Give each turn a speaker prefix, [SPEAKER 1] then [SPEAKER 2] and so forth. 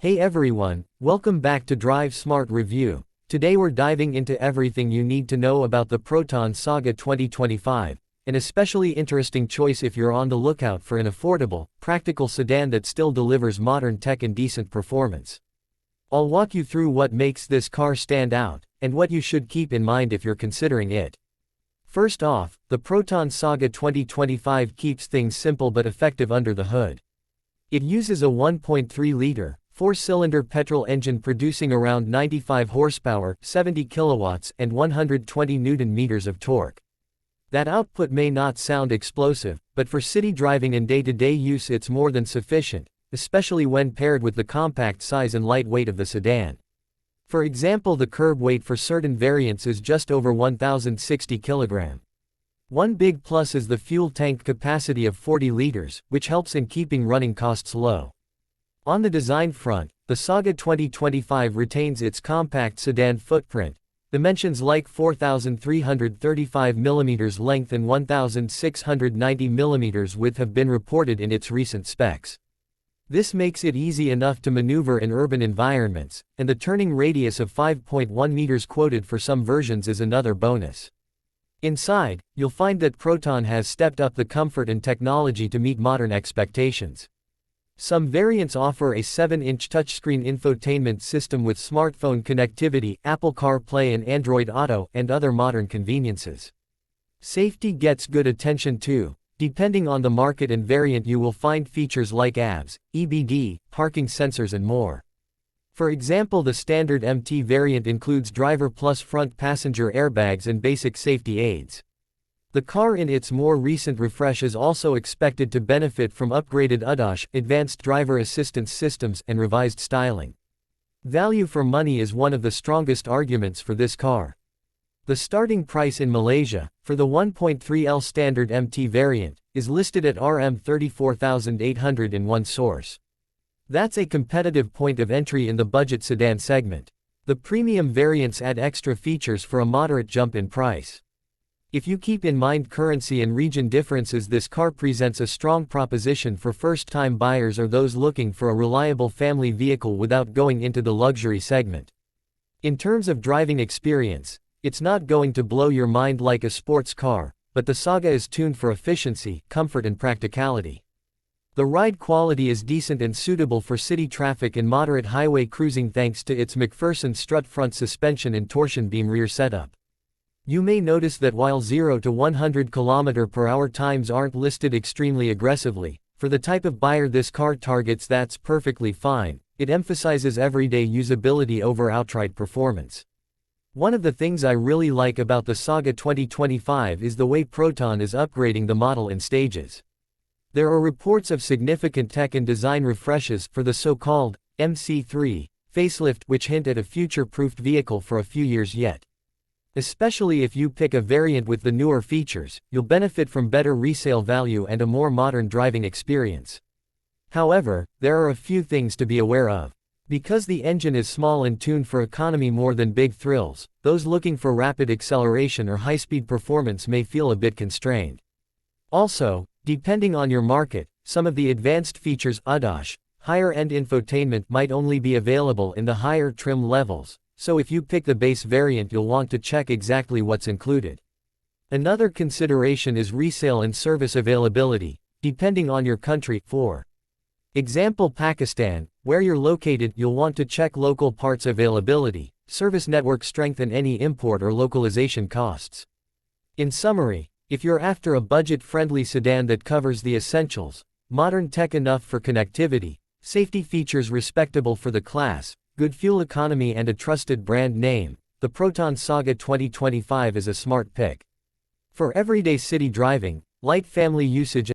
[SPEAKER 1] Hey everyone, welcome back to Drive Smart Review. Today we're diving into everything you need to know about the Proton Saga 2025, an especially interesting choice if you're on the lookout for an affordable, practical sedan that still delivers modern tech and decent performance. I'll walk you through what makes this car stand out, and what you should keep in mind if you're considering it. First off, the Proton Saga 2025 keeps things simple but effective under the hood. It uses a 1.3-liter, four-cylinder petrol engine producing around 95 horsepower, 70 kilowatts, and 120 newton-meters of torque. That output may not sound explosive, but for city driving and day-to-day use it's more than sufficient, especially when paired with the compact size and light weight of the sedan. For example, the curb weight for certain variants is just over 1,060 kilograms. One big plus is the fuel tank capacity of 40 liters, which helps in keeping running costs low. On the design front, the Saga 2025 retains its compact sedan footprint. Dimensions like 4,335 mm length and 1,690 mm width have been reported in its recent specs. This makes it easy enough to maneuver in urban environments, and the turning radius of 5.1 meters quoted for some versions is another bonus. Inside, you'll find that Proton has stepped up the comfort and technology to meet modern expectations. Some variants offer a 7-inch touchscreen infotainment system with smartphone connectivity, Apple CarPlay and Android Auto, and other modern conveniences. Safety gets good attention too. Depending on the market and variant, you will find features like ABS, EBD, parking sensors and more. For example, the standard MT variant includes driver plus front passenger airbags and basic safety aids. The car in its more recent refresh is also expected to benefit from upgraded ADAS, advanced driver assistance systems, and revised styling. Value for money is one of the strongest arguments for this car. The starting price in Malaysia, for the 1.3L standard MT variant, is listed at Rm34,800 in one source. That's a competitive point of entry in the budget sedan segment. The premium variants add extra features for a moderate jump in price. If you keep in mind currency and region differences, this car presents a strong proposition for first-time buyers or those looking for a reliable family vehicle without going into the luxury segment. In terms of driving experience, it's not going to blow your mind like a sports car, but the Saga is tuned for efficiency, comfort and practicality. The ride quality is decent and suitable for city traffic and moderate highway cruising thanks to its McPherson strut front suspension and torsion beam rear setup. You may notice that while 0 to 100 km/h times aren't listed extremely aggressively, for the type of buyer this car targets that's perfectly fine. It emphasizes everyday usability over outright performance. One of the things I really like about the Saga 2025 is the way Proton is upgrading the model in stages. There are reports of significant tech and design refreshes for the so-called MC3 facelift, which hint at a future-proofed vehicle for a few years yet. Especially if you pick a variant with the newer features, you'll benefit from better resale value and a more modern driving experience. However, there are a few things to be aware of. Because the engine is small and tuned for economy more than big thrills, those looking for rapid acceleration or high-speed performance may feel a bit constrained. Also, depending on your market, some of the advanced features ADAS, higher-end infotainment might only be available in the higher trim levels, so if you pick the base variant you'll want to check exactly what's included. Another consideration is resale and service availability, depending on your country. For example, Pakistan, where you're located, you'll want to check local parts availability, service network strength and any import or localization costs. In summary, if you're after a budget-friendly sedan that covers the essentials, modern tech enough for connectivity, safety features respectable for the class, good fuel economy and a trusted brand name, the Proton Saga 2025 is a smart pick. For everyday city driving, light family usage